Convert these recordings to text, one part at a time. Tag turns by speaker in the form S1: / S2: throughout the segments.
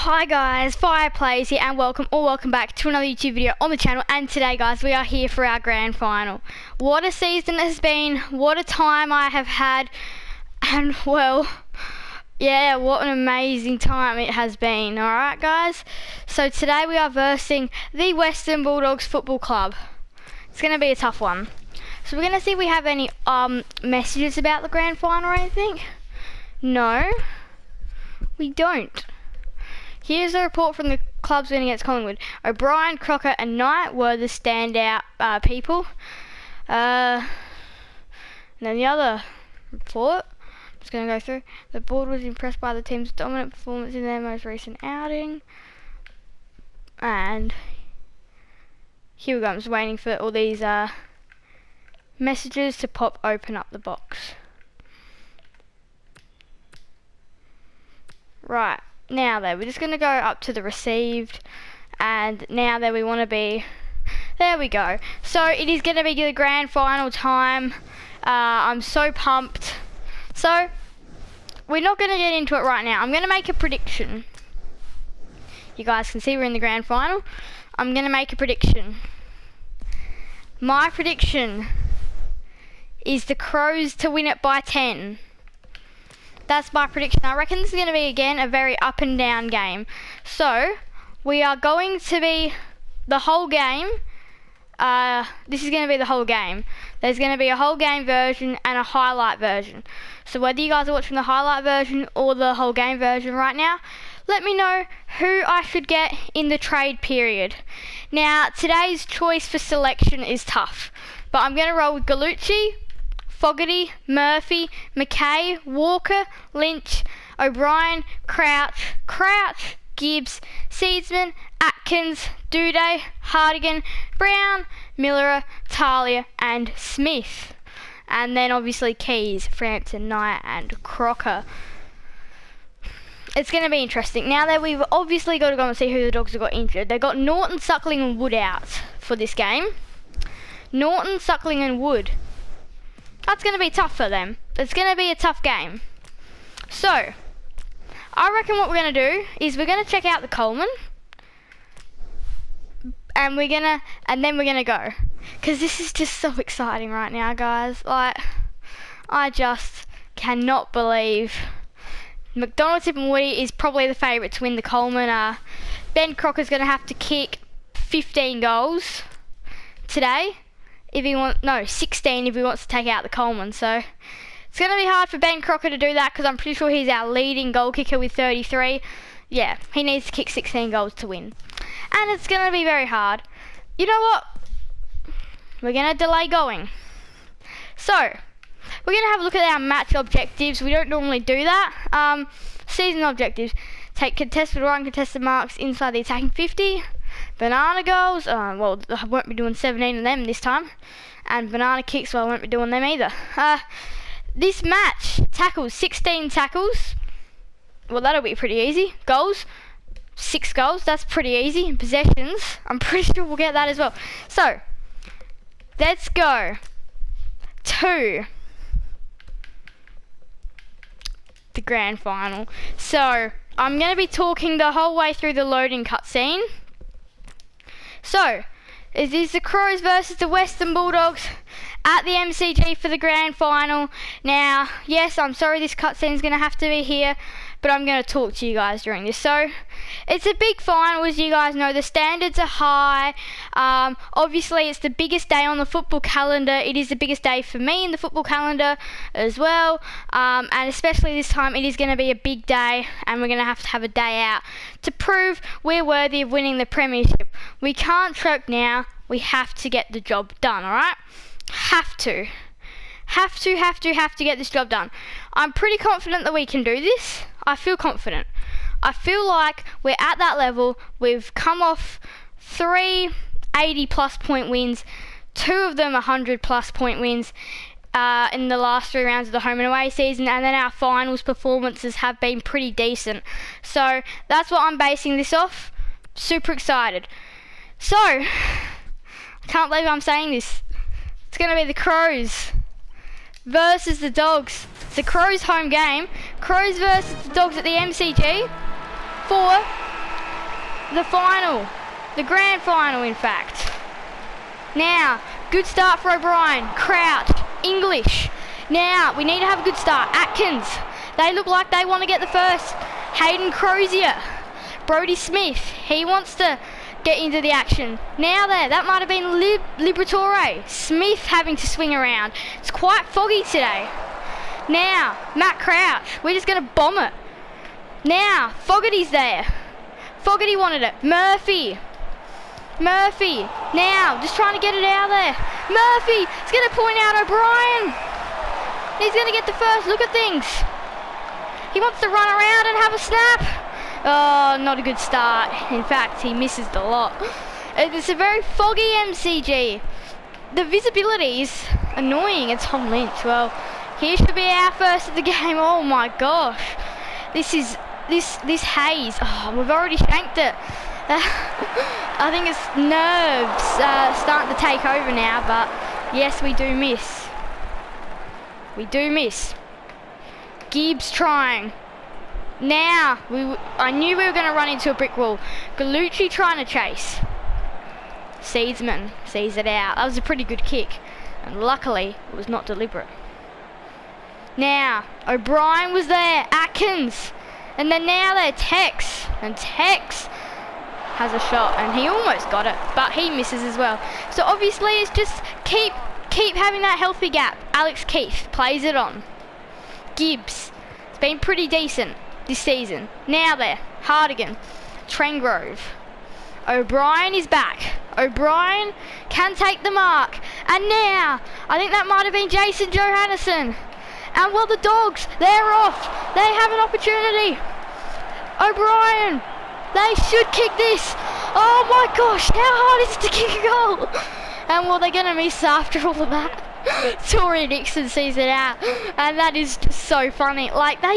S1: Hi guys, Fireplays here and welcome back to another YouTube video on the channel. And today guys, we are here for our grand final. What a season it has been, what a time I have had, and well, yeah, what an amazing time it has been. Alright guys, so today we are versing the Western Bulldogs Football Club. It's going to be a tough one. So we're going to see if we have any messages about the grand final or anything. No, we don't. Here's a report from the club's win against Collingwood. O'Brien, Crocker and Knight were the standout people. And then the other report, I'm just going to go through. The board was impressed by the team's dominant performance in their most recent outing. And here we go, I'm just waiting for all these messages to open up the box. Right. Now then, we're just going to go up to the received, and now that we want to be, there we go. So it is going to be the grand final time. I'm so pumped. So we're not going to get into it right now. I'm going to make a prediction. You guys can see we're in the grand final. I'm going to make a prediction. My prediction is the Crows to win it by 10. That's my prediction. I reckon this is going to be, again, a very up and down game. So, we are going to be the whole game. This is going to be the whole game. There's going to be a whole game version and a highlight version. So, whether you guys are watching the highlight version or the whole game version right now, let me know who I should get in the trade period. Now, today's choice for selection is tough. But I'm going to roll with Gallucci, Fogarty, Murphy, McKay, Walker, Lynch, O'Brien, Crouch, Gibbs, Seedsman, Atkins, Duday, Hardigan, Brown, Miller, Talia and Smith. And then obviously Keys, Frampton, Knight and Crocker. It's going to be interesting. Now that we've obviously got to go and see who the Dogs have got injured. They've got Norton, Suckling and Wood out for this game. Norton, Suckling and Wood. That's going to be tough for them. It's going to be a tough game. So, I reckon what we're going to do is we're going to check out the Coleman. And then we're going to go. Because this is just so exciting right now, guys. Like, I just cannot believe. McDonald, Tip and Woody is probably the favourite to win the Coleman. Ben Crocker's going to have to kick 15 goals today. 16 if he wants to take out the Coleman. So it's going to be hard for Ben Crocker to do that because I'm pretty sure he's our leading goal kicker with 33. Yeah, he needs to kick 16 goals to win. And it's going to be very hard. You know what? We're going to delay going. So, we're going to have a look at our match objectives. We don't normally do that. Season objectives. Take contested or uncontested marks inside the attacking 50. Banana goals, well, I won't be doing 17 of them this time. And banana kicks, well, I won't be doing them either. This match, tackles, 16 tackles. Well, that'll be pretty easy. Goals, 6 goals, that's pretty easy. Possessions, I'm pretty sure we'll get that as well. So, let's go to the grand final. So, I'm going to be talking the whole way through the loading cutscene. So, it is the Crows versus the Western Bulldogs at the MCG for the grand final. Now, yes, I'm sorry this cutscene is going to have to be here, but I'm going to talk to you guys during this. So, it's a big final, as you guys know. The standards are high. Obviously, it's the biggest day on the football calendar. It is the biggest day for me in the football calendar as well. And especially this time, it is going to be a big day, and we're going to have a day out to prove we're worthy of winning the premiership. We can't choke now. We have to get the job done, alright? Have to get this job done. I'm pretty confident that we can do this. I feel confident. I feel like we're at that level. We've come off 3 80+ point wins, 2 of them 100+ point wins in the last 3 rounds of the home and away season, and then our finals performances have been pretty decent. So that's what I'm basing this off. Super excited. So, I can't believe I'm saying this. It's going to be the Crows versus the Dogs. It's the Crows home game. Crows versus the Dogs at the MCG for the final. The grand final, in fact. Now, good start for O'Brien. Crouch. English. Now, we need to have a good start. Atkins. They look like they want to get the first. Hayden Crozier. Brody Smith. He wants to get into the action. Now there, that might have been Liberatore. Smith having to swing around. It's quite foggy today. Now, Matt Crouch. We're just going to bomb it. Now, Fogarty's there. Fogarty wanted it. Murphy. Now, just trying to get it out there. Murphy is going to point out O'Brien. He's going to get the first look at things. He wants to run around and have a snap. Oh, not a good start. In fact, he misses the lot. It's a very foggy MCG. The visibility is annoying at Tom Lynch. Well, here should be our first of the game. Oh my gosh. This haze. Oh, we've already shanked it. I think it's nerves starting to take over now, but yes, we do miss. Gibbs trying. Now, I knew we were going to run into a brick wall. Gallucci trying to chase. Seedsman sees it out. That was a pretty good kick, and luckily it was not deliberate. Now, O'Brien was there. Atkins. And then now they're Tex. And Tex has a shot, and he almost got it, but he misses as well. So obviously it's just keep having that healthy gap. Alex Keith plays it on. Gibbs. It's been pretty decent this season. Now there. Hardigan. Trengrove. O'Brien is back. O'Brien can take the mark. And now, I think that might have been Jason Johannesson. And well, the Dogs, they're off. They have an opportunity. O'Brien, they should kick this. Oh my gosh, how hard is it to kick a goal? And well, they're going to miss after all of that. Tory Nixon sees it out. And that is just so funny. Like, they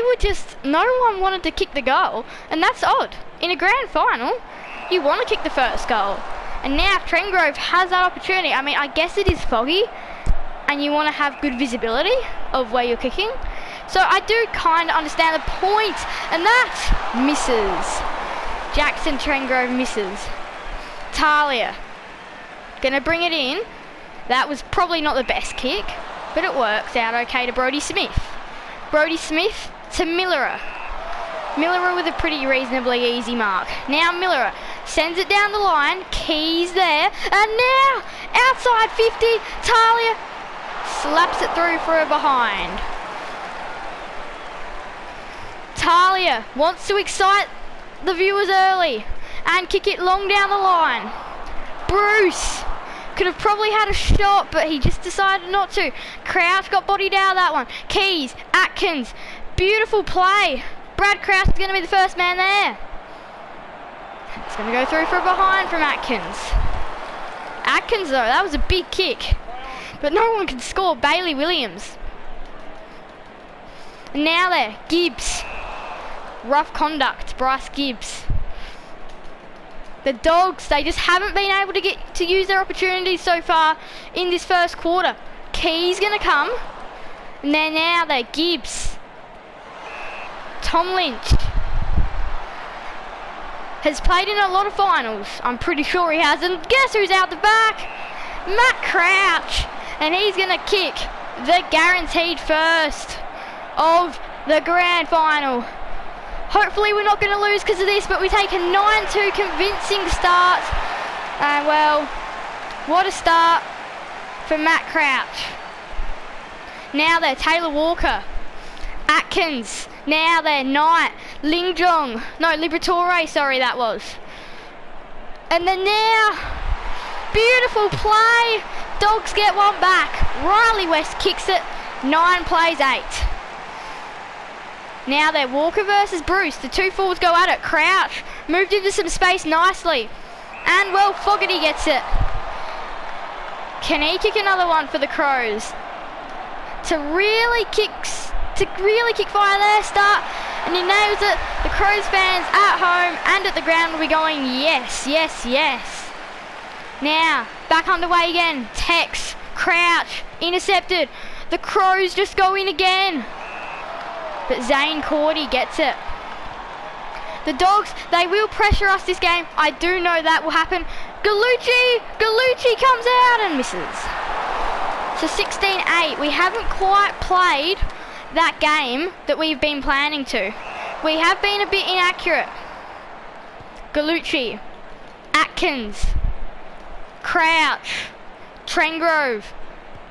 S1: were just, no one wanted to kick the goal. And that's odd. In a grand final, you want to kick the first goal. And now Trengrove has that opportunity. I mean, I guess it is foggy, and you want to have good visibility of where you're kicking. So I do kind of understand the point, and that misses. Jackson Trengrove misses. Talia, gonna bring it in. That was probably not the best kick, but it works out okay to Brody Smith. Brody Smith to Millerer. Millerer with a pretty reasonably easy mark. Now Millerer sends it down the line. Keys there, and now outside 50, Talia slaps it through for a behind. Talia wants to excite the viewers early and kick it long down the line. Bruce could have probably had a shot, but he just decided not to. Crouch got bodied out of that one. Keys, Atkins, beautiful play. Brad Crouch is going to be the first man there. It's going to go through for a behind from Atkins. Atkins though, that was a big kick. But no one can score. Bailey Williams. And now there, Gibbs. Rough conduct, Bryce Gibbs. The Dogs, they just haven't been able to get to use their opportunities so far in this first quarter. Key's going to come. And then now there, Gibbs. Tom Lynch has played in a lot of finals. I'm pretty sure he has. And guess who's out the back? Matt Crouch. And he's going to kick the guaranteed first of the grand final. Hopefully we're not going to lose because of this, but we take a 9-2 convincing start. And well, what a start for Matt Crouch. Now they're Taylor Walker. Atkins. Now they're Knight. Lingjong. No, Liberatore, sorry, that was. And then now, beautiful play. Dogs get one back. Riley West kicks it. 9 plays 8. Now they're Walker versus Bruce. The two forwards go at it. Crouch moved into some space nicely. And well, Fogarty gets it. Can he kick another one for the Crows? To really kick fire there, start. And he nails it. The Crows fans at home and at the ground will be going, yes, yes, yes. Now, back underway again. Tex, Crouch, intercepted. The Crows just go in again. But Zane Cordy gets it. The Dogs, they will pressure us this game. I do know that will happen. Gallucci comes out and misses. So 16-8. We haven't quite played that game that we've been planning to. We have been a bit inaccurate. Gallucci, Atkins, Crouch, Trengrove,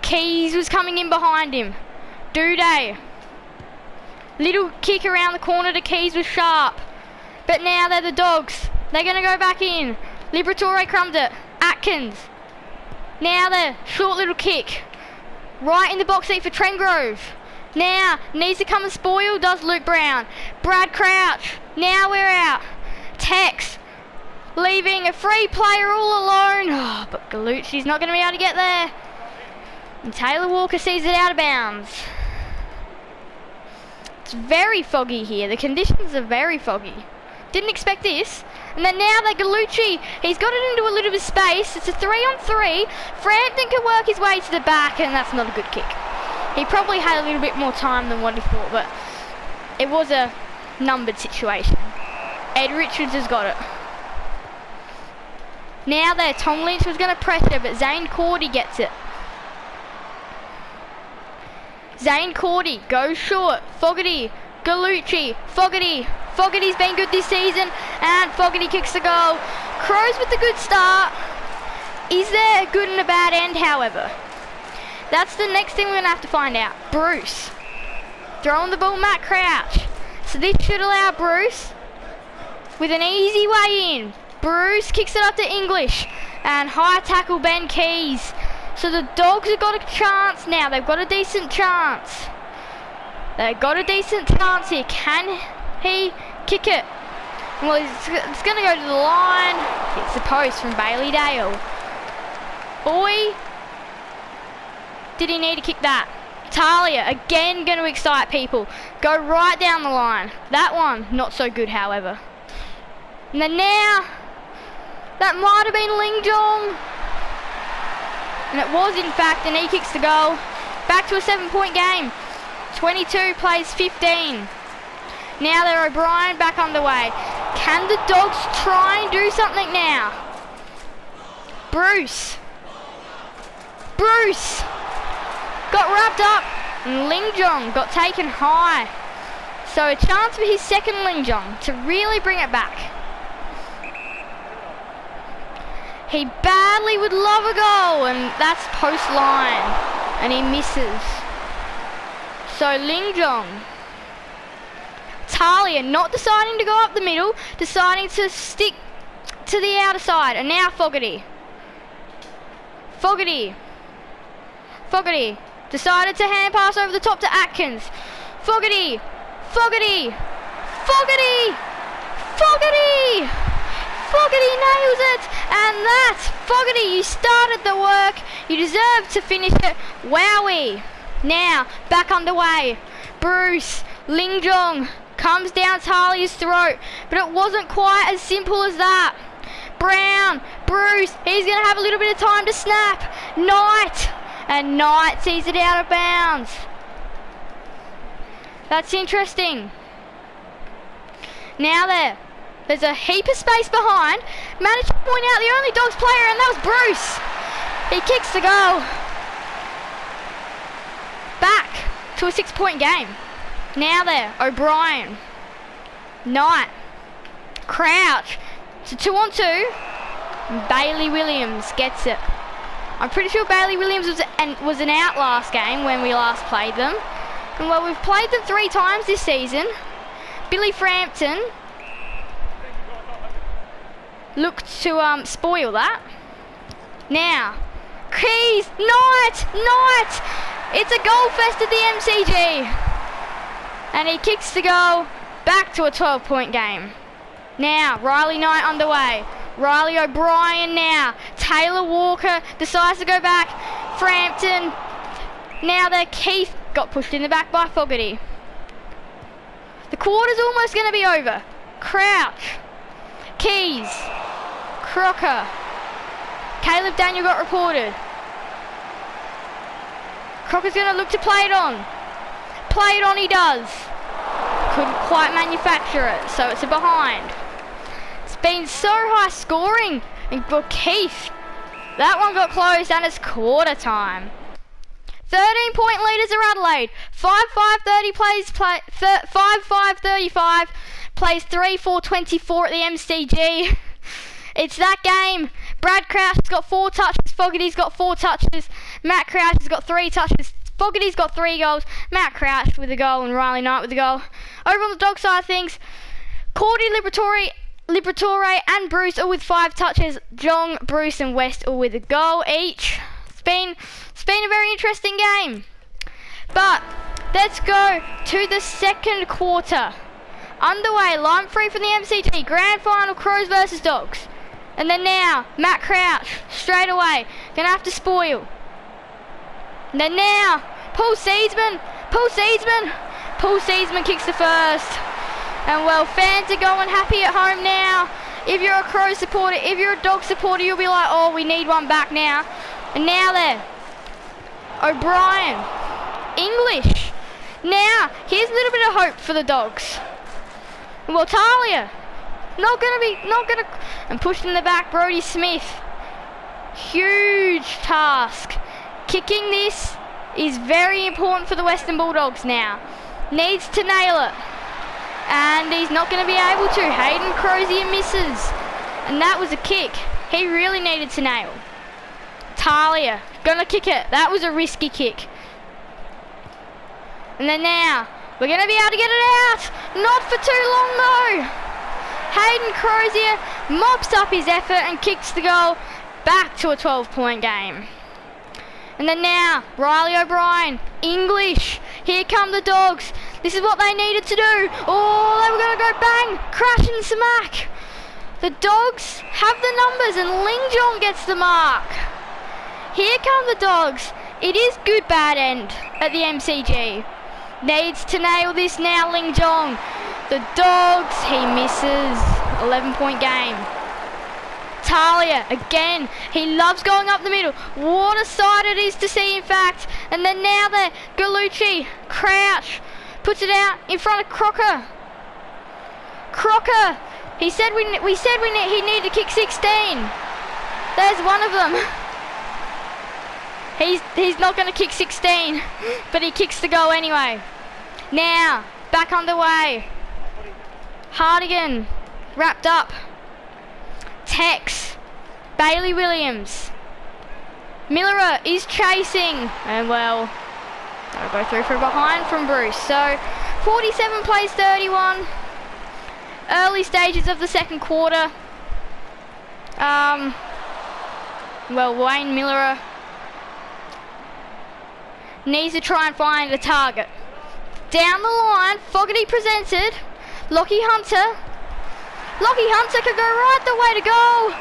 S1: Keys was coming in behind him. Duday. Little kick around the corner to Keys was sharp. But now they're the Dogs. They're going to go back in. Liberatore crumbed it. Atkins. Now the short little kick. Right in the box seat for Trengrove. Now needs to come and spoil, does Luke Brown. Brad Crouch. Now we're out. Tex. Leaving a free player all alone. Oh, but Gallucci's not going to be able to get there. And Taylor Walker sees it out of bounds. It's very foggy here. The conditions are very foggy. Didn't expect this. And then now they Gallucci. He's got it into a little bit of space. It's a 3-on-3. Frampton can work his way to the back, and that's not a good kick. He probably had a little bit more time than what he thought, but it was a numbered situation. Ed Richards has got it. Now there, Tom Lynch was going to pressure, but Zane Cordy gets it. Zane Cordy goes short. Fogarty, Gallucci, Fogarty. Fogarty's been good this season, and Fogarty kicks the goal. Crows with the good start. Is there a good and a bad end, however? That's the next thing we're going to have to find out. Bruce. Throwing the ball, Matt Crouch. So this should allow Bruce with an easy way in. Bruce kicks it up to English, and high tackle Ben Keys. So the Dogs have got a chance now. They've got a decent chance. They've got a decent chance here. Can he kick it? Well, it's going to go to the line. It's the post from Bailey Dale. Boy, did he need to kick that. Talia, again going to excite people. Go right down the line. That one, not so good, however. And then now, that might have been Ling Jong. And it was, in fact, and he kicks the goal. Back to a 7-point game. 22 plays 15. Now they're O'Brien back underway. Can the Dogs try and do something now? Bruce got wrapped up, and Ling Jong got taken high. So a chance for his second Ling Jong to really bring it back. He badly would love a goal, and that's post line, and he misses. So Ling Jong. Talia not deciding to go up the middle, deciding to stick to the outer side, and now Fogarty decided to hand pass over the top to Atkins. Fogarty nails it, and that's Fogarty. You started the work, you deserve to finish it. Wowie. Now back underway. Bruce, Ling Jong comes down Talia's throat, but it wasn't quite as simple as that. Brown, Bruce, he's going to have a little bit of time to snap. Knight, and Knight sees it out of bounds. That's interesting. Now there's a heap of space behind. Managed to point out the only Dogs player, and that was Bruce. He kicks the goal. Back to a 6-point game. Now there, O'Brien, Knight, Crouch. It's a 2-on-2. And Bailey Williams gets it. I'm pretty sure Bailey Williams was an out last game when we last played them. And well, we've played them 3 times this season. Billy Frampton looked to spoil that. Now, Keys, Knight! It's a goal fest at the MCG. And he kicks the goal. Back to a 12-point game. Now, Riley Knight underway. Riley O'Brien now. Taylor Walker decides to go back. Frampton. Now there, Keith got pushed in the back by Fogarty. The quarter's almost going to be over. Crouch. Keys. Crocker. Caleb Daniel got reported. Crocker's going to look to play it on. Play it on he does. couldn't quite manufacture it, so it's a behind. It's been so high scoring, and well, Keith, that one got close, and it's quarter time. 13-point leaders are Adelaide. 5-5-30 plays 5-5-35 plays 3-4-24 at the MCG. It's that game. Brad Crouch has got 4 touches. Fogarty's got 4 touches. Matt Crouch has got 3 touches. Fogarty's got 3 goals. Matt Crouch with a goal and Riley Knight with a goal. Over on the dog side of things, Cordy, Liberatore and Bruce all with 5 touches. Jong, Bruce and West all with a goal each. It's been a very interesting game. But let's go to the second quarter. Underway, line 3 from the MCG. Grand final, Crows versus Dogs. And then now, Matt Crouch, straight away, gonna have to spoil. And then now, Paul Seedsman kicks the first. And well, fans are going happy at home now. If you're a Crow supporter, if you're a Dog supporter, you'll be like, oh, we need one back now. And now there, O'Brien, English. Now, here's a little bit of hope for the Dogs. Well, Talia, not gonna, and pushed in the back, Brodie Smith. Huge task. Kicking this is very important for the Western Bulldogs now. Needs to nail it. And he's not going to be able to. Hayden Crozier misses. And that was a kick he really needed to nail. Talia, gonna kick it. That was a risky kick. And then now, we're going to be able to get it out. Not for too long though. Hayden Crozier mops up his effort and kicks the goal back to a 12-point game. And then now, Riley O'Brien, English. Here come the Dogs. This is what they needed to do. Oh, they were going to go bang, crash and smack. The Dogs have the numbers and Ling Jong gets the mark. Here come the Dogs. It is good bad end at the MCG. Needs to nail this now, Ling Jong. The Dogs, he misses. 11-point game. Talia, again, he loves going up the middle. What a sight it is to see, in fact. And then now there, Gallucci, Crouch, puts it out in front of Crocker. Crocker, he said he needed to kick 16. There's one of them. He's not going to kick 16, but he kicks the goal anyway. Now, back underway. Hardigan, wrapped up. Tex, Bailey Williams. Miller is chasing, and well, that'll go through for a behind from Bruce. So, 47 plays 31. Early stages of the second quarter. Well, Wayne Miller needs to try and find a target. Down the line, Fogarty presented. Lockie Hunter could go right the way to go.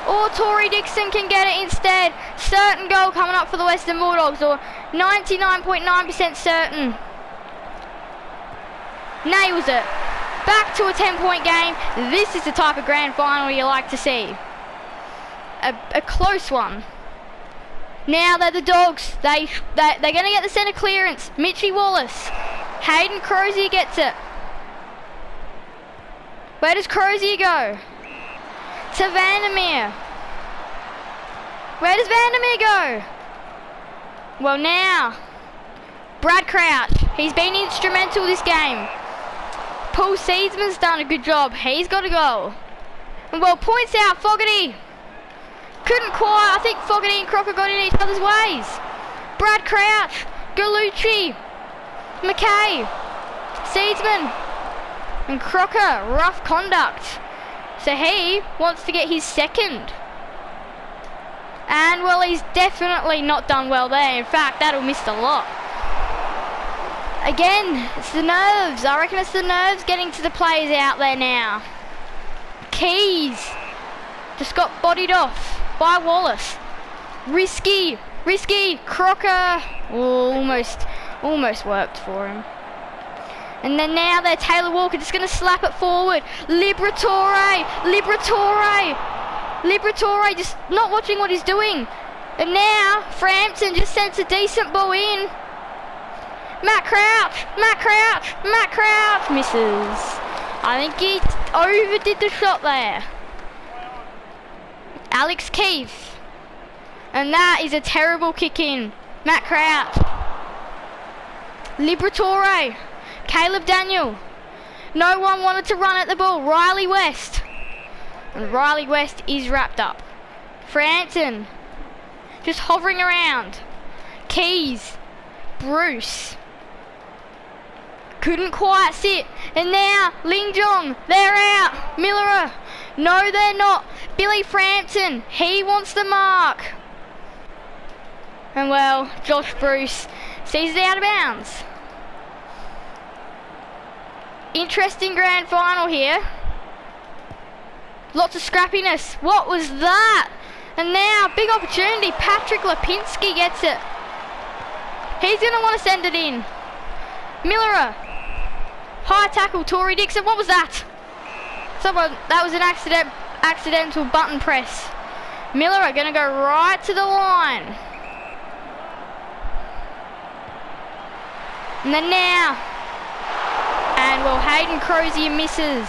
S1: Or Tory Dixon can get it instead. Certain goal coming up for the Western Bulldogs, or 99.9% certain. Nails it. Back to a 10-point game. This is the type of grand final you like to see. A close one. Now they're the Dogs. They're going to get the centre clearance. Mitchie Wallace. Hayden Crozier gets it. Where does Crozier go? To Vandermeer. Where does Vandermeer go? Well now, Brad Crouch. He's been instrumental this game. Paul Seedsman's done a good job. He's got a goal. And well, points out Fogarty. Couldn't quite. I think Fogarty and Crocker got in each other's ways. Brad Crouch, Gallucci, McKay, Seedsman, and Crocker. Rough conduct. So he wants to get his second. And well, he's definitely not done well there. In fact, that'll miss a lot. Again, it's the nerves. I reckon it's the nerves getting to the players out there now. Keys just got bodied off by Wallace. Risky. Crocker. Oh, almost worked for him. And then now they're Taylor Walker just going to slap it forward. Liberatore just not watching what he's doing. And now Frampton just sends a decent ball in. Matt Crouch, Matt Crouch, Matt Crouch misses. I think he overdid the shot there. Alex Keith. And that is a terrible kick in. Matt Crouch. Liberatore. Caleb Daniel. No one wanted to run at the ball. Riley West. And Riley West is wrapped up. Frampton. Just hovering around. Keys. Bruce. Couldn't quite sit. And now, Ling Jong. They're out. Miller. No, they're not. Billy Frampton. He wants the mark. And well, Josh Bruce sees it out of bounds. Interesting grand final here. Lots of scrappiness. What was that? And now, big opportunity. Patrick Lipinski gets it. He's going to want to send it in. Miller. High tackle, Tory Dixon. What was that? That was an accidental button press. Miller are going to go right to the line. And then now. And well, Hayden Crozier misses.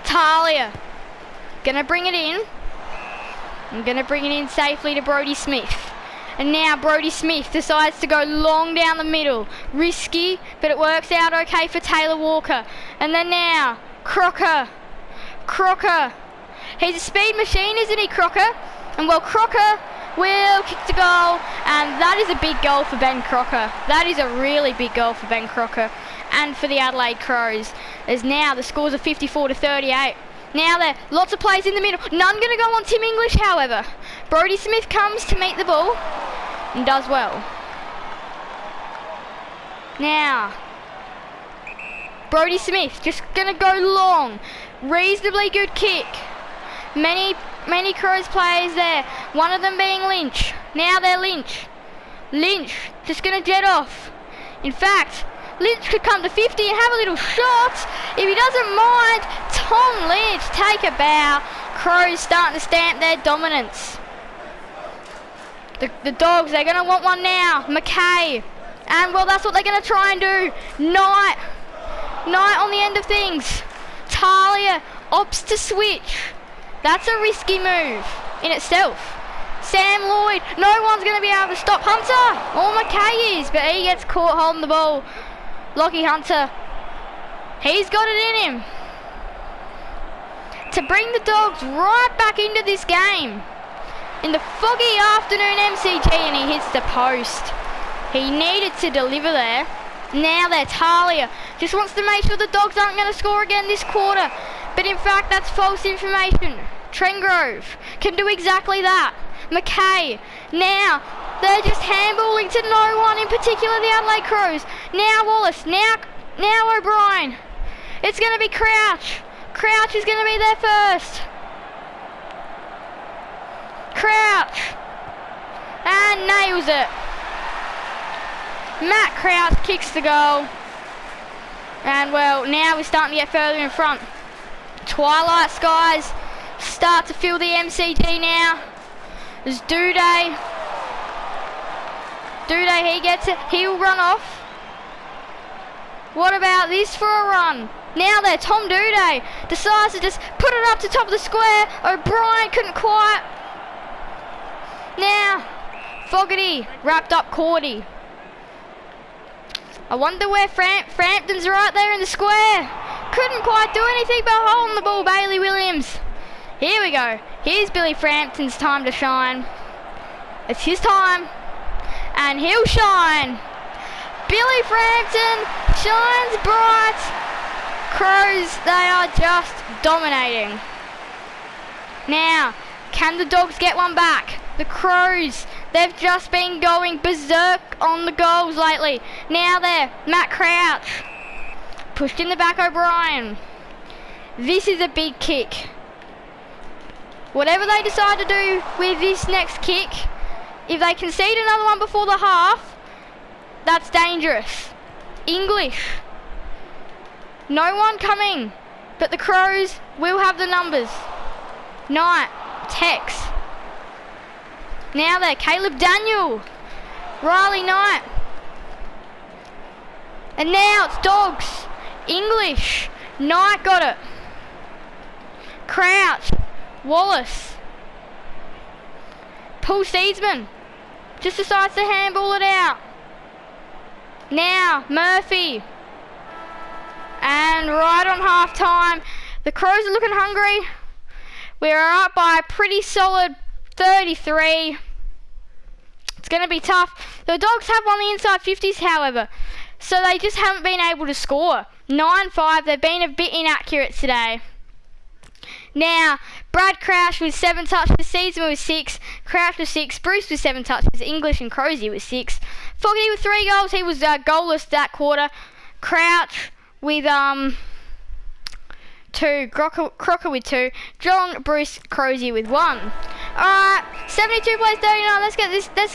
S1: Talia. Gonna bring it in. I'm gonna bring it in safely to Brody Smith. And now Brody Smith decides to go long down the middle. Risky, but it works out okay for Taylor Walker. And then now, Crocker. Crocker. He's a speed machine, isn't he, Crocker? And well, Crocker will kick the goal. And that is a big goal for Ben Crocker. That is a really big goal for Ben Crocker. And for the Adelaide Crows. As now the scores are 54-38. Now there, lots of plays in the middle. None going to go on Tim English, however. Brody Smith comes to meet the ball and does well. Now, Brody Smith just going to go long. Reasonably good kick. Many Crows players there. One of them being Lynch. Now they're Lynch. Lynch just going to jet off. In fact, Lynch could come to 50 and have a little shot. If he doesn't mind, Tom Lynch take a bow. Crows starting to stamp their dominance. The Dogs, they're going to want one now. McKay. And well, that's what they're going to try and do. Knight on the end of things. Talia opts to switch. That's a risky move in itself. Sam Lloyd. No one's going to be able to stop Hunter. Or McKay is, but he gets caught holding the ball. Lockie Hunter. He's got it in him. To bring the Dogs right back into this game. In the foggy afternoon MCG, and he hits the post. He needed to deliver there. Now there, Talia just wants to make sure the Dogs aren't going to score again this quarter. But in fact, that's false information. Trengrove can do exactly that. McKay, now they're just handballing to no one, in particular the Adelaide Crows. Now Wallace, now O'Brien. It's going to be Crouch. Crouch is going to be there first. Crouch. And nails it. Matt Crouch kicks the goal. And well, now we're starting to get further in front. Twilight skies start to fill the MCG now. There's Duday. Duday, he gets it. He'll run off. What about this for a run? Now there, Tom Duday decides to just put it up to top of the square. O'Brien couldn't quite. Now, Fogarty wrapped up Cordy. I wonder where Frampton's right there in the square. Couldn't quite do anything but holding the ball, Bailey Williams. Here we go. Here's Billy Frampton's time to shine. It's his time. And he'll shine. Billy Frampton shines bright. Crows, they are just dominating. Now, can the Dogs get one back? The Crows, they've just been going berserk on the goals lately. Now there, Matt Crouch. Pushed in the back, O'Brien. This is a big kick. Whatever they decide to do with this next kick, if they concede another one before the half, that's dangerous. English. No one coming, but the Crows will have the numbers. Knight, Tex. Now there, Caleb Daniel. Riley Knight. And now it's Dogs. English. Knight got it. Crouch. Wallace. Paul Seedsman. Just decides to handball it out. Now, Murphy. And right on half time, the Crows are looking hungry. We are up by a pretty solid 33. It's going to be tough. The Dogs have won the inside 50s, however, so they just haven't been able to score. 9-5, they've been a bit inaccurate today. Now, Brad Crouch with 7 touches, Seedsman with 6, Crouch with 6, Bruce with 7 touches, English and Crozier with 6. Fogarty with 3 goals, he was goalless that quarter. Crouch with 2, Crocker with 2, John, Bruce, Crozier with 1. Alright, 72 plays 39, let's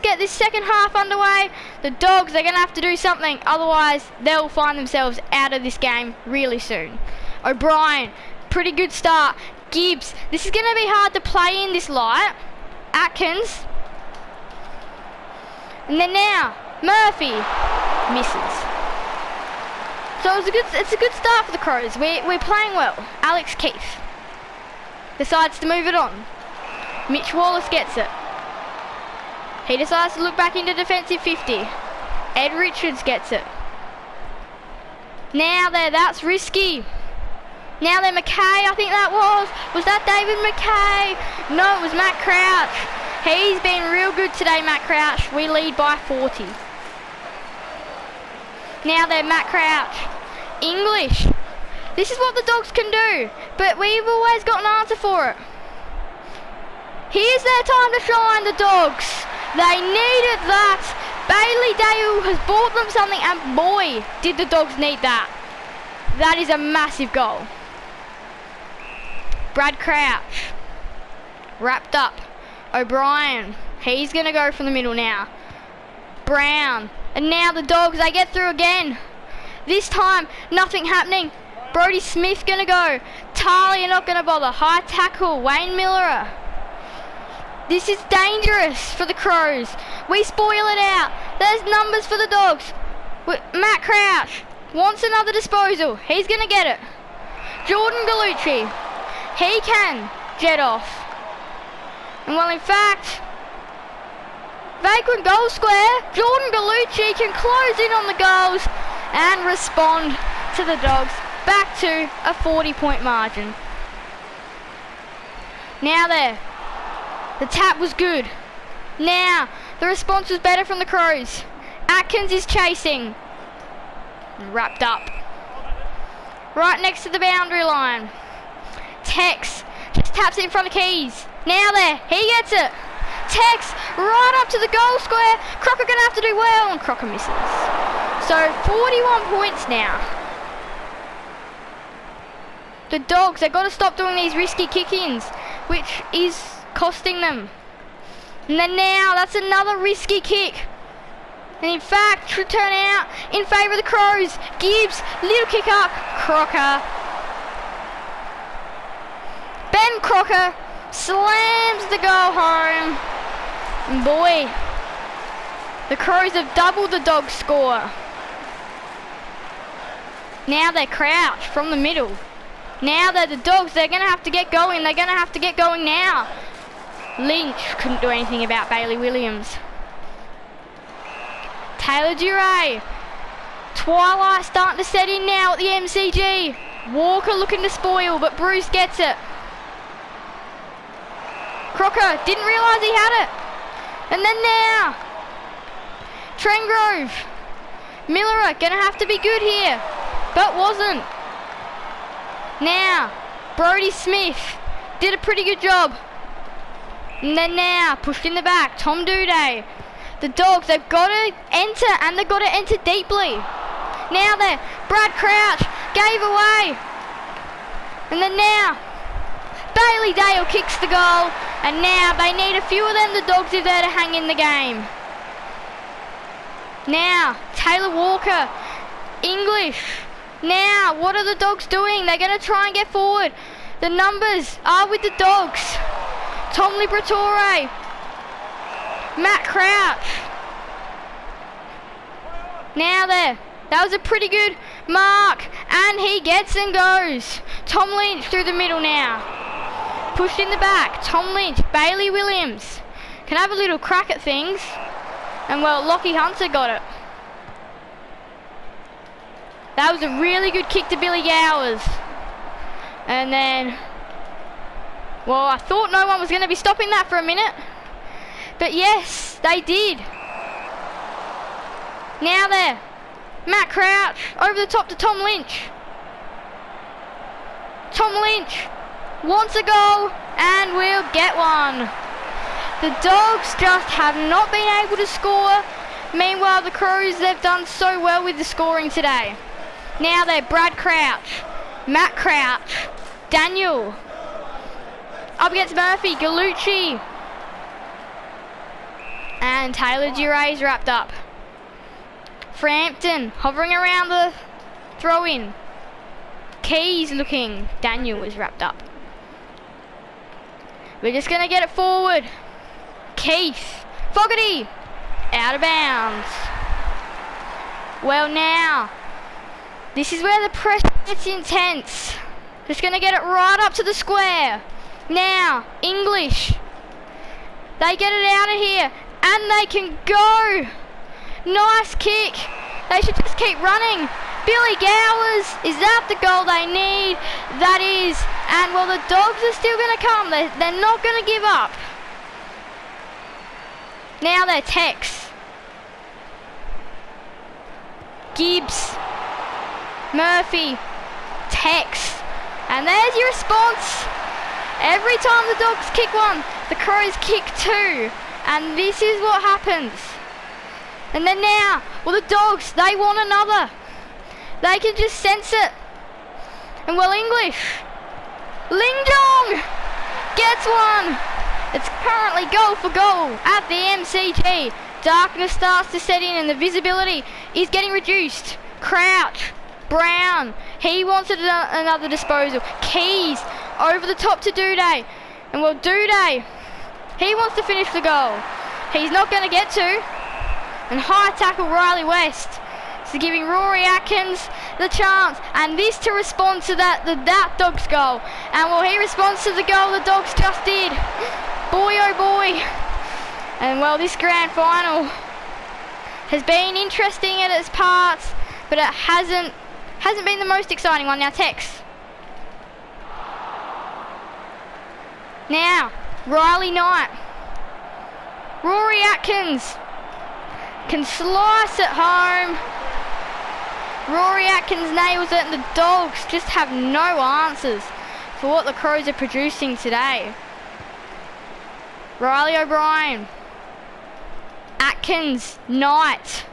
S1: get this second half underway. The Dogs, they're going to have to do something, otherwise they'll find themselves out of this game really soon. O'Brien, pretty good start. Gibbs, this is going to be hard to play in this light. Atkins. And then now, Murphy misses. So it's a good start for the Crows. We're playing well. Alex Keith decides to move it on. Mitch Wallace gets it. He decides to look back into defensive 50. Ed Richards gets it. Now that's risky. Now they're McKay, I think that was. Was that David McKay? No, it was Matt Crouch. He's been real good today, Matt Crouch. We lead by 40. Now they're Matt Crouch. English. This is what the Dogs can do, but we've always got an answer for it. Here's their time to shine, the Dogs. They needed that. Bailey Dale has bought them something, and boy, did the Dogs need that. That is a massive goal. Brad Crouch. Wrapped up. O'Brien. He's going to go from the middle now. Brown. And now the Dogs, they get through again. This time, nothing happening. Brody Smith going to go. Talia not going to bother. High tackle. Wayne Miller. This is dangerous for the Crows. We spoil it out. There's numbers for the Dogs. Matt Crouch wants another disposal. He's going to get it. Jordan Gallucci. He can jet off. And well, in fact, vacant goal square. Jordan Gallucci can close in on the goals and respond to the Dogs. Back to a 40-point margin. Now there. The tap was good. Now, the response was better from the Crows. Atkins is chasing. Wrapped up. Right next to the boundary line. Tex just taps it in front of Keys. Now there, he gets it. Tex right up to the goal square. Crocker gonna have to do well, and Crocker misses. So 41 points now. The Dogs, they've got to stop doing these risky kick-ins, which is costing them. And then now, that's another risky kick. And in fact, should turn out in favour of the Crows. Gibbs, little kick up, Crocker. Ben Crocker slams the goal home. And boy, the Crows have doubled the Dogs' score. Now they Crouch from the middle. Now they're the Dogs, they're going to have to get going. They're going to have to get going now. Lynch couldn't do anything about Bailey Williams. Taylor Duray. Twilight starting to set in now at the MCG. Walker looking to spoil, but Bruce gets it. Crocker didn't realise he had it. And then now, Trengrove. Miller gonna have to be good here, but wasn't. Now, Brody Smith did a pretty good job. And then now, pushed in the back, Tom Duday. The Dogs, they've got to enter, and they've got to enter deeply. Now there, Brad Crouch gave away. And then now, Bailey Dale kicks the goal. And now they need a few of them, the Dogs, if they're to hang in the game. Now, Taylor Walker, English. Now, what are the Dogs doing? They're going to try and get forward. The numbers are with the Dogs. Tom Liberatore. Matt Crouch. Now there. That was a pretty good mark. And he gets and goes. Tom Lynch through the middle now. Pushed in the back. Tom Lynch. Bailey Williams. Can have a little crack at things. And well, Lockie Hunter got it. That was a really good kick to Billy Gowers. And then, well, I thought no one was going to be stopping that for a minute. But yes, they did. Now there. Matt Crouch over the top to Tom Lynch. Tom Lynch wants a goal and will get one. The Dogs just have not been able to score. Meanwhile, the Crows, they've done so well with the scoring today. Now they're Brad Crouch, Matt Crouch, Daniel. Up against Murphy, Gallucci. And Taylor Durais wrapped up. Frampton hovering around the throw-in. Keys looking. Daniel was wrapped up. We're just going to get it forward. Keith. Fogarty. Out of bounds. Well now, this is where the pressure gets intense. Just going to get it right up to the square. Now, English. They get it out of here. And they can go. Nice kick. They should just keep running. Billy Gowers, is that the goal they need? That is. And well, the Dogs are still going to come. They're not going to give up. Now they're Tex. Gibbs. Murphy. Tex. And there's your response. Every time the Dogs kick one, the Crows kick two. And this is what happens. And then now, well, the Dogs, they want another. They can just sense it. And well, English. Ling Jong gets one. It's currently goal for goal at the MCG. Darkness starts to set in and the visibility is getting reduced. Crouch. Brown. He wants another disposal. Keys over the top to Duday. And well, Duday, he wants to finish the goal. He's not going to get to. And high tackle Riley West. So giving Rory Atkins the chance. And this to respond to that Dogs goal. And well, he responds to the goal the Dogs just did. Boy oh boy. And well, this grand final has been interesting at its parts, but it hasn't been the most exciting one. Now Tex. Now, Riley Knight. Rory Atkins can slice it home. Rory Atkins nails it and the Dogs just have no answers for what the Crows are producing today. Riley O'Brien. Atkins. Knight.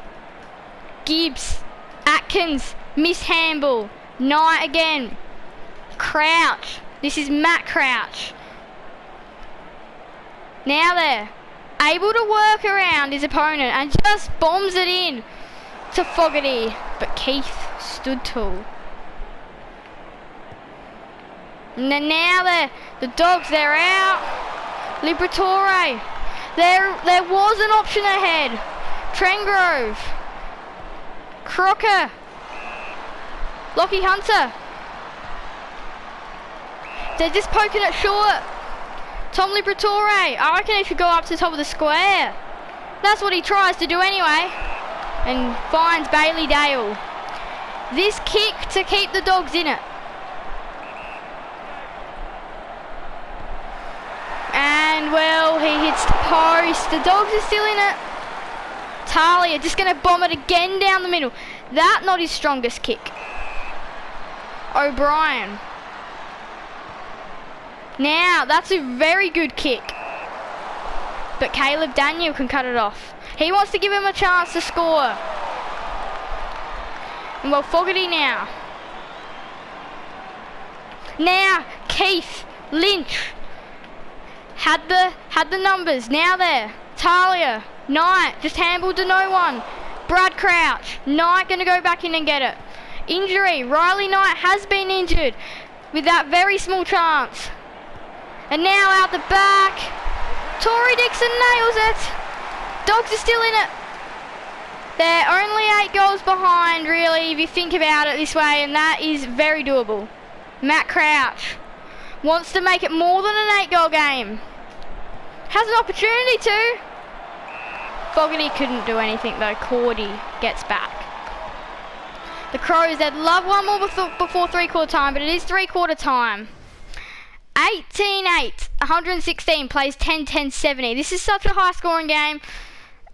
S1: Gibbs. Atkins. Mishandle. Knight again. Crouch. This is Matt Crouch. Now they're able to work around his opponent and just bombs it in to Fogarty. But Keith stood tall. And then now the Dogs, they're out. Liberatore. There was an option ahead. Trengrove. Crocker. Lockie Hunter. They're just poking it short. Tom Liberatore. I reckon he should go up to the top of the square. That's what he tries to do anyway. And finds Bailey Dale. This kick to keep the Dogs in it. And well, he hits the post. The Dogs are still in it. Talia just going to bomb it again down the middle. That not his strongest kick. O'Brien. Now, that's a very good kick. But Caleb Daniel can cut it off. He wants to give him a chance to score. And well, Fogarty now. Now, Keith Lynch. Had the numbers. Now there. Talia. Knight. Just handballed to no one. Brad Crouch. Knight going to go back in and get it. Injury. Riley Knight has been injured with that very small chance. And now out the back. Tory Dixon nails it. Dogs are still in it. They're only 8 goals behind, really, if you think about it this way, and that is very doable. Matt Crouch wants to make it more than an 8-goal game. Has an opportunity to. Fogarty couldn't do anything though. Cordy gets back. The Crows, they'd love one more before three-quarter time, but it is three-quarter time. 18-8, 116 plays 10-10-70. This is such a high-scoring game.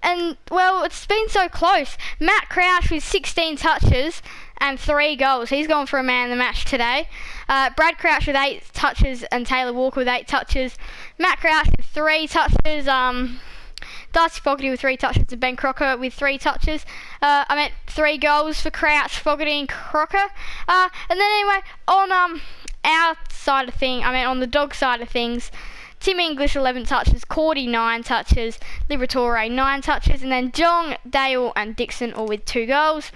S1: And, well, it's been so close. Matt Crouch with 16 touches and 3 goals. He's gone for a man of the match today. Brad Crouch with 8 touches and Taylor Walker with 8 touches. Matt Crouch with 3 touches. Darcy Fogarty with 3 touches and Ben Crocker with 3 touches. 3 goals for Crouch, Fogarty and Crocker. And then anyway, on our side of things, on the dog side of things, Tim English 11 touches, Cordy 9 touches, Liberatore 9 touches, and then Jong, Dale and Dixon all with 2 goals.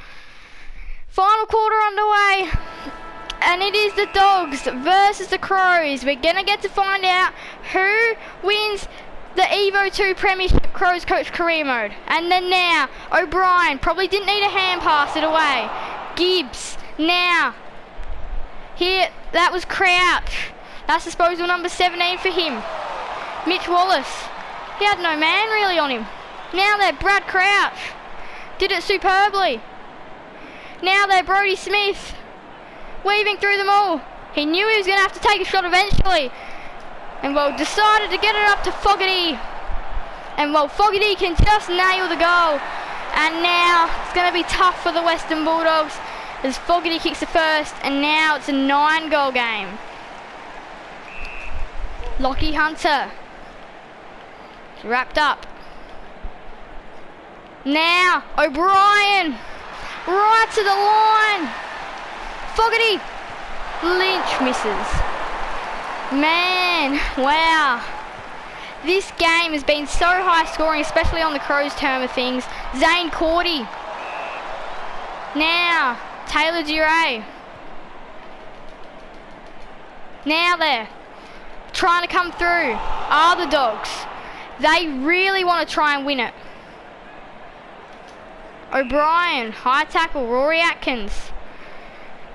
S1: Final quarter underway, and it is the Dogs versus the Crows. We're going to get to find out who wins the Evo 2 Premiership Crows Coach Career Mode. And then now, O'Brien probably didn't need a hand pass it away. Gibbs, now, here, that was Crouch. That's disposal number 17 for him. Mitch Wallace, he had no man really on him. Now there, Brad Crouch, did it superbly. Now there, Brodie Smith, weaving through them all. He knew he was going to have to take a shot eventually. And well, decided to get it up to Fogarty. And well, Fogarty can just nail the goal. And now it's going to be tough for the Western Bulldogs as Fogarty kicks the first, and now it's a 9-goal game. Lockie Hunter, it's wrapped up. Now O'Brien, right to the line. Fogarty, Lynch misses. Man, wow. This game has been so high scoring, especially on the Crows term of things. Zane Cordy. Now, Taylor Duray. Now there, trying to come through are the Dogs. They really want to try and win it. O'Brien, high tackle, Rory Atkins.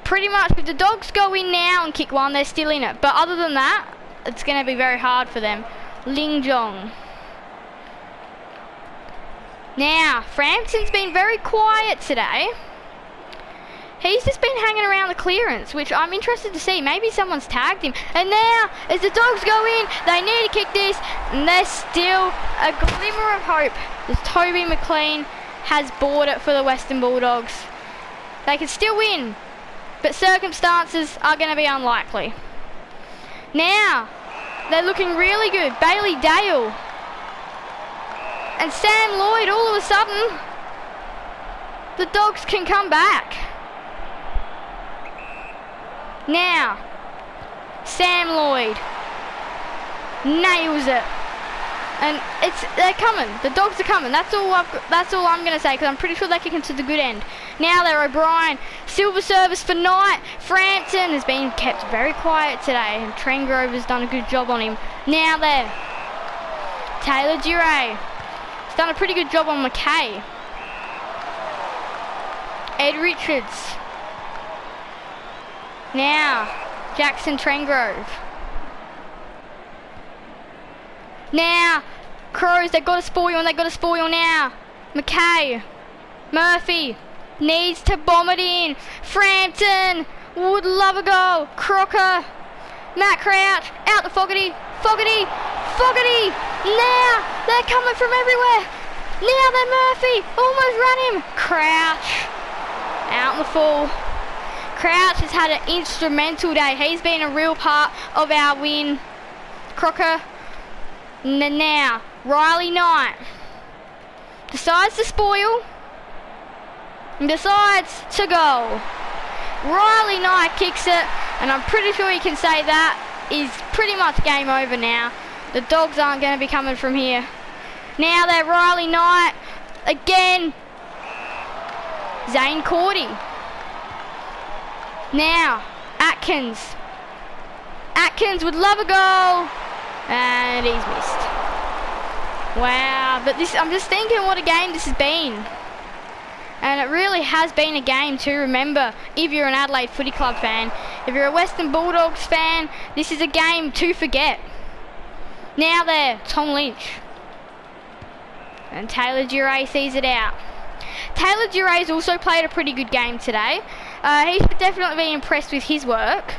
S1: Pretty much, if the Dogs go in now and kick one, they're still in it. But other than that, it's going to be very hard for them. Ling Jong. Now, Frampton's been very quiet today. He's just been hanging around the clearance, which I'm interested to see. Maybe someone's tagged him. And now, as the Dogs go in, they need to kick this, and there's still a glimmer of hope as Toby McLean has bought it for the Western Bulldogs. They can still win, but circumstances are going to be unlikely. Now, they're looking really good. Bailey Dale and Sam Lloyd, all of a sudden, the Dogs can come back. Now, Sam Lloyd nails it, and they're coming. The Dogs are coming. That's all I'm going to say, because I'm pretty sure they kick into the good end. Now they're O'Brien, silver service for Knight. Frampton has been kept very quiet today, and Trengrove has done a good job on him. Now there, Taylor Duray has done a pretty good job on McKay. Ed Richards. Now, Jackson Trengrove. Now, Crows, they've got a spoil, and they've got a spoil now. McKay, Murphy, needs to bomb it in. Frampton, would love a goal. Crocker, Matt Crouch, out to Fogarty. Fogarty, now, they're coming from everywhere. Now they're Murphy, almost ran him. Crouch, out in the full. Crouch has had an instrumental day. He's been a real part of our win. Crocker. Now, Riley Knight decides to spoil and decides to go. Riley Knight kicks it, and I'm pretty sure you can say that is pretty much game over now. The Dogs aren't going to be coming from here. Now they're Riley Knight again. Zane Cordy. Now, Atkins. Atkins would love a goal, and he's missed. Wow, but I'm just thinking what a game this has been. And it really has been a game to remember if you're an Adelaide Footy Club fan. If you're a Western Bulldogs fan, this is a game to forget. Now there, Tom Lynch. And Taylor Duray sees it out. Taylor Duray's also played a pretty good game today. He should definitely be impressed with his work.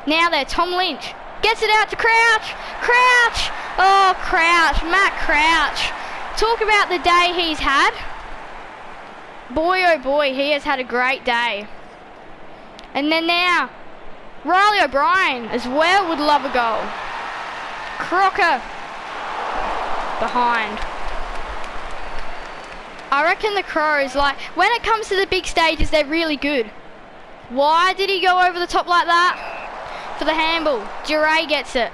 S1: Now there, Tom Lynch. Gets it out to Crouch. Crouch! Oh, Crouch. Matt Crouch. Talk about the day he's had. Boy, oh boy, he has had a great day. And then now, Riley O'Brien as well would love a goal. Crocker behind. I reckon the Crows, like, when it comes to the big stages, they're really good. Why did he go over the top like that? For the handball. Duray gets it.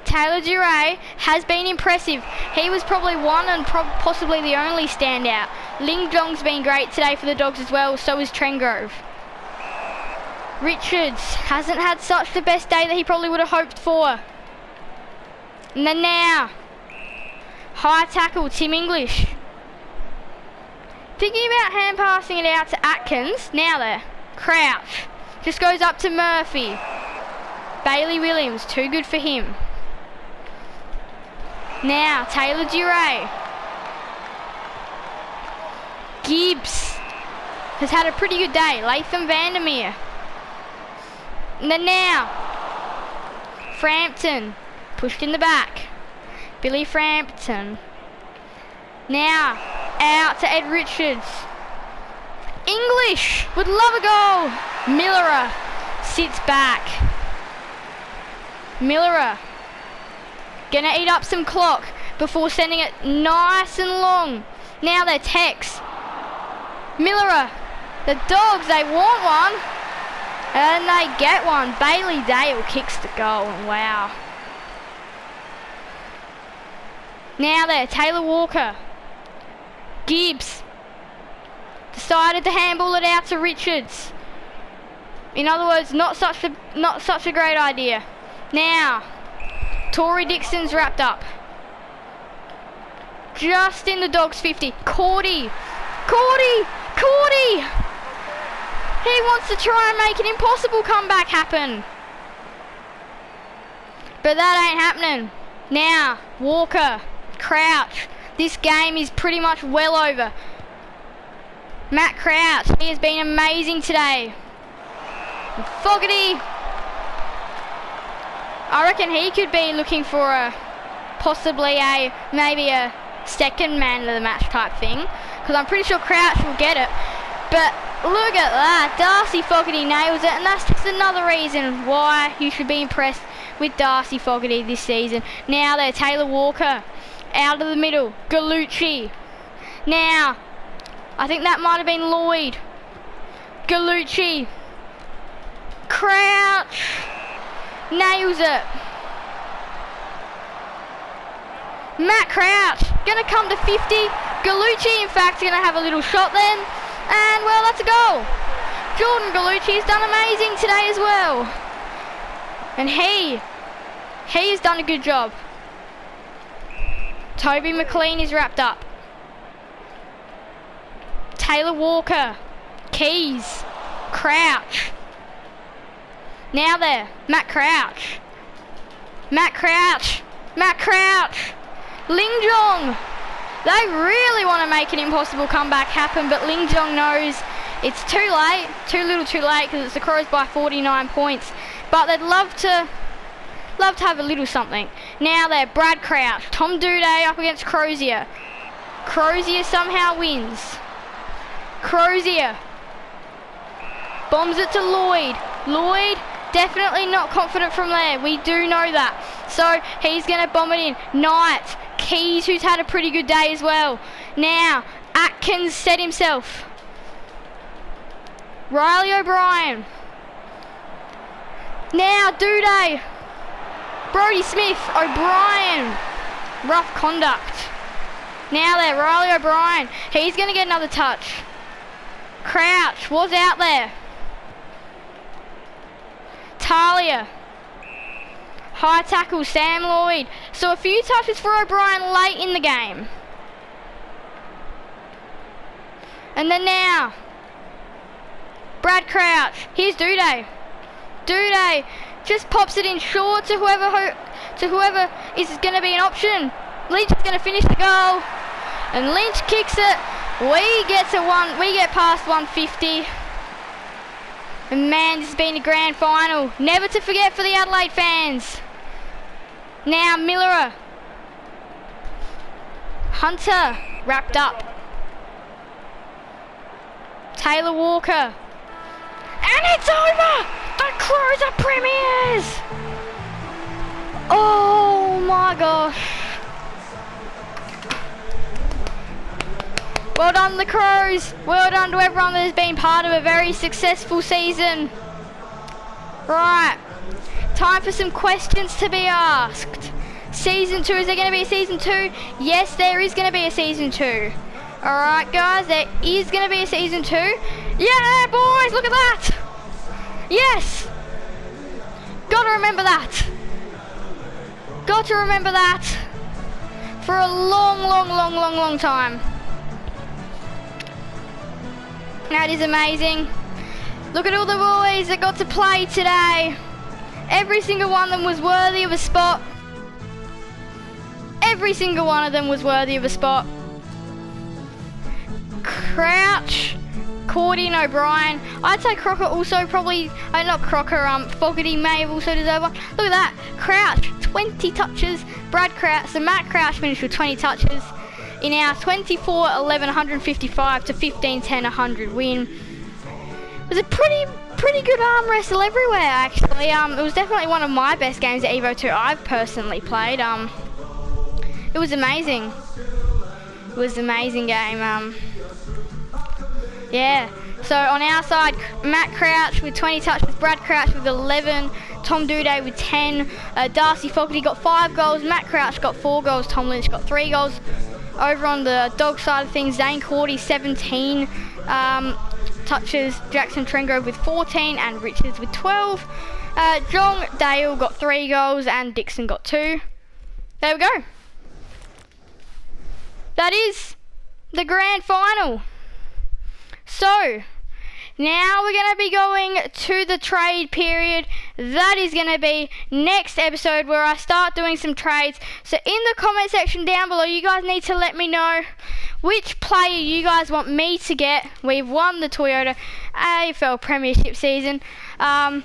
S1: Taylor Duray has been impressive. He was probably one and possibly the only standout. Ling Jong's been great today for the Dogs as well, so is Trengrove. Richards hasn't had such the best day that he probably would have hoped for. And then now, high tackle, Tim English. Thinking about hand passing it out to Atkins. Now there, Crouch. Just goes up to Murphy. Bailey Williams, too good for him. Now, Taylor Duray. Gibbs has had a pretty good day. Latham Vandermeer. And then now, Frampton, pushed in the back. Billy Frampton. Now, out to Ed Richards. English would love a goal. Millerer sits back. Millerer gonna eat up some clock before sending it nice and long. Now they're Tex. Millerer, the Dogs, they want one. And they get one. Bailey Dale kicks the goal. Wow. Now they're Taylor Walker. Gibbs decided to handball it out to Richards. In other words, not such a great idea. Now, Tory Dixon's wrapped up. Just in the Dogs 50. Cordy! He wants to try and make an impossible comeback happen. But that ain't happening. Now, Walker, Crouch. This game is pretty much well over. Matt Crouch, he has been amazing today. Fogarty. I reckon he could be looking for maybe a second man of the match type thing, because I'm pretty sure Crouch will get it. But look at that, Darcy Fogarty nails it, and that's just another reason why you should be impressed with Darcy Fogarty this season. Now they're Taylor Walker, out of the middle, Gallucci. Now, I think that might have been Lloyd. Gallucci. Crouch. Nails it. Matt Crouch gonna come to 50. Gallucci, in fact, gonna have a little shot then. And, well, that's a goal. Jordan Gallucci's done amazing today as well. And he has done a good job. Toby McLean is wrapped up. Taylor Walker. Keys. Crouch. Now there, Matt Crouch. Ling Jong. They really want to make an impossible comeback happen, but Ling Jong knows it's too late, too little too late, because it's the Crows by 49 points. But they'd love to have a little something. Now they're Brad Crouch, Tom Duday up against Crozier. Crozier somehow wins. Crozier bombs it to Lloyd. Lloyd definitely not confident from there. We do know that. So he's going to bomb it in. Knight. Keys, who's had a pretty good day as well. Now, Atkins set himself. Riley O'Brien. Now, Duday. Brody Smith. O'Brien. Rough conduct. Now there, Riley O'Brien. He's going to get another touch. Crouch was out there. Talia. High tackle, Sam Lloyd. So a few touches for O'Brien late in the game. And then now, Brad Crouch. Here's Duday. Duday just pops it in short to whoever is going to be an option. Lynch is going to finish the goal, and Lynch kicks it. We get past 150. And man, this has been a grand final. Never to forget for the Adelaide fans. Now Miller. Hunter wrapped up. Taylor Walker. And it's over! The Crows are premiers! Oh my gosh. Well done the Crows. Well done to everyone that has been part of a very successful season. Right. Time for some questions to be asked. Season 2, is there going to be a season 2? Yes, there is going to be a season 2. Alright guys, there is going to be a season 2. Yeah boys, look at that! Yes! Gotta remember that. Got to remember that for a long time. That is amazing. Look at all the boys that got to play today. Every single one of them was worthy of a spot. Every single one of them was worthy of a spot. Crouch, Cordy and O'Brien. I'd say Crocker also probably, not Crocker, Fogarty may have also deserved one. Look at that, Crouch, 20 touches. Brad Crouch, so Matt Crouch finished with 20 touches in our 24-11 155 to 15-10 100 win. It was a pretty good arm wrestle everywhere actually. It was definitely one of my best games at Evo 2 I've personally played. It was amazing. It was an amazing game. Yeah. So on our side, Matt Crouch with 20 touches, Brad Crouch with 11, Tom Duday with 10, Darcy Fogarty got 5 goals, Matt Crouch got 4 goals, Tom Lynch got 3 goals. Over on the dog side of things, Zane Cordy 17 touches, Jackson Trengrove with 14 and Richards with 12. John Dale got 3 goals and Dixon got 2. There we go. That is the grand final. So, now we're going to be going to the trade period. That is going to be next episode where I start doing some trades. So in the comment section down below, you guys need to let me know which player you guys want me to get. We've won the Toyota AFL Premiership season. Riley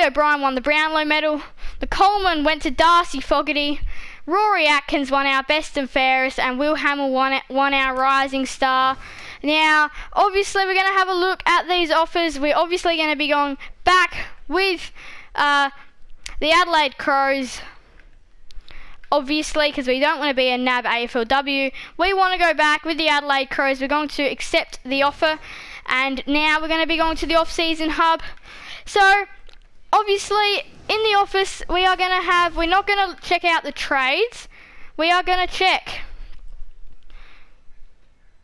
S1: O'Brien won the Brownlow medal. The Coleman went to Darcy Fogarty. Rory Atkins won our Best and Fairest, and Will Hamill won our Rising Star. Now, obviously, we're going to have a look at these offers. We're obviously going to be going back with the Adelaide Crows, obviously, because we don't want to be a NAB AFLW. We want to go back with the Adelaide Crows. We're going to accept the offer, and now we're going to be going to the off-season hub. So, obviously, in the office, we're not going to check out the trades. We are going to check.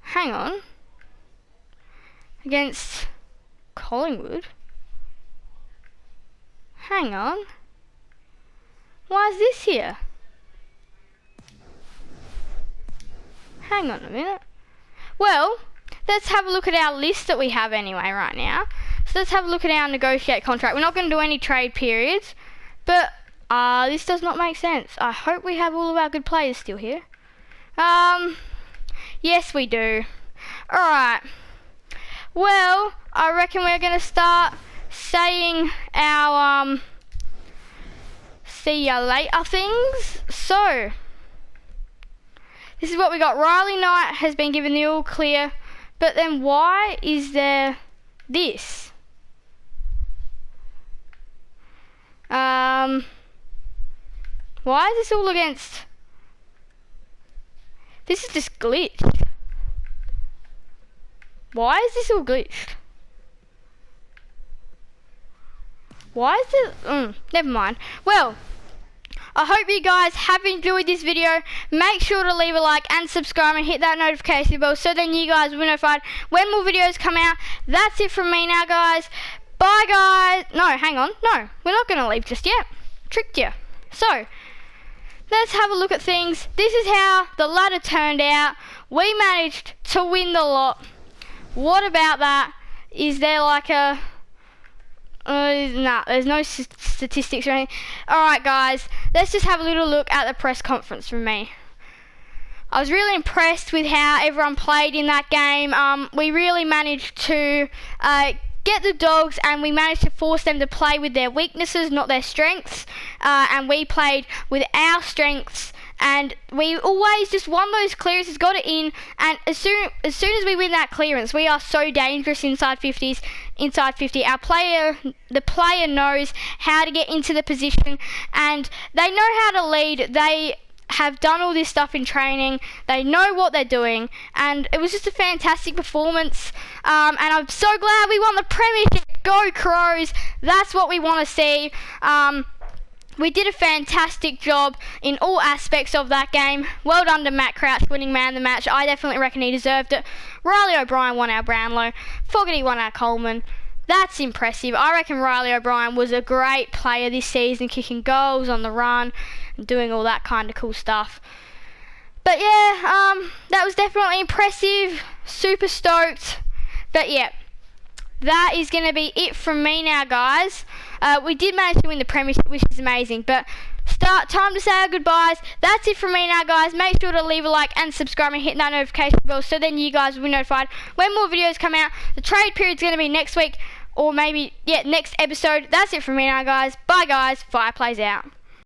S1: Hang on. Against Collingwood. Hang on. Why is this here? Hang on a minute. Well, let's have a look at our list that we have anyway right now. So let's have a look at our negotiate contract. We're not going to do any trade periods, but this does not make sense. I hope we have all of our good players still here. Yes we do. Alright. Well, I reckon we're going to start saying our see ya later things. So, this is what we got. Riley Knight has been given the all clear, but then why is there this? Why is this all against? This is just glitched. Why is this all glitched? Why is it? Never mind. Well, I hope you guys have enjoyed this video. Make sure to leave a like and subscribe and hit that notification bell so then you guys will be notified when more videos come out. That's it from me now, guys. Bye, guys. No, hang on. No, we're not going to leave just yet. Tricked you. So, let's have a look at things. This is how the ladder turned out. We managed to win the lot. What about that? Is there like a... nah, there's no statistics or anything. Alright guys, let's just have a little look at the press conference from me. I was really impressed with how everyone played in that game. We really managed to get the Dogs, and we managed to force them to play with their weaknesses, not their strengths. And we played with our strengths, and we always just won those clearances, got it in, and as soon as we win that clearance, we are so dangerous inside 50s. Inside 50, the player knows how to get into the position, and they know how to lead. They have done all this stuff in training. They know what they're doing, and it was just a fantastic performance. And I'm so glad we won the premiership. Go Crows! That's what we want to see. We did a fantastic job in all aspects of that game. Well done to Matt Crouch winning man of the match. I definitely reckon he deserved it. Riley O'Brien won our Brownlow. Fogarty won our Coleman. That's impressive. I reckon Riley O'Brien was a great player this season, kicking goals on the run and doing all that kind of cool stuff. But yeah, that was definitely impressive. Super stoked. But yeah, that is going to be it from me now, guys. We did manage to win the premiership, which is amazing. But time to say our goodbyes. That's it from me now, guys. Make sure to leave a like and subscribe and hit that notification bell so then you guys will be notified when more videos come out. The trade period's going to be next week, or maybe, yeah, next episode. That's it from me now, guys. Bye, guys. Fireplays out.